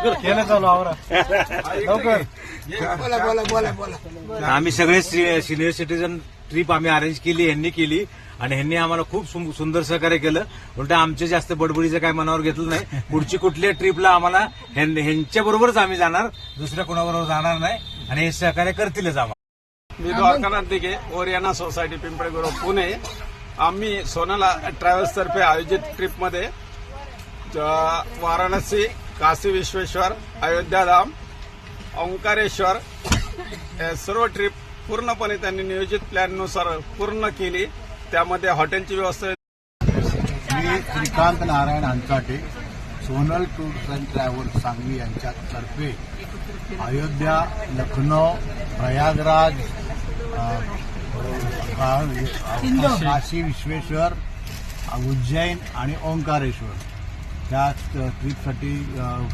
केलं चालू आवरा लवकर. आम्ही सगळे सिनियर सिटीजन ट्रिप आम्ही अरेंज केली, ह्यांनी केली आणि ह्यांनी आम्हाला खूप सुंदर सहकार्य केलं. उलट आमचे जास्त बडबडीचं काय मनावर घेतलं नाही. पुढची कुठल्या ट्रिपला आम्हाला ह्यांच्या बरोबरच आम्ही जाणार, दुसऱ्या कोणाबरोबर जाणार नाही आणि हे सहकार्य करतीलच आम्हाला. मी द्वारकानाथ दिघे, ओरियाना सोसायटी पिंपळे गुरव पुणे. आम्ही सोनाला ट्रॅव्हल्स तर्फे आयोजित ट्रिपमध्ये वाराणसी, काशी विश्वेश्वर, अयोध्या धाम, ओंकारेश्वर हे सर्व ट्रिप पूर्णपणे त्यांनी नियोजित प्लॅननुसार पूर्ण केली. त्यामध्ये हॉटेलची व्यवस्था. मी Shrikant Narayan Anchate, Sonal tours and travels Sangli यांच्यातर्फे अयोध्या, लखनौ, प्रयागराज, काशी विश्वेश्वर, उज्जैन आणि ओंकारेश्वर या ट्रिपसाठी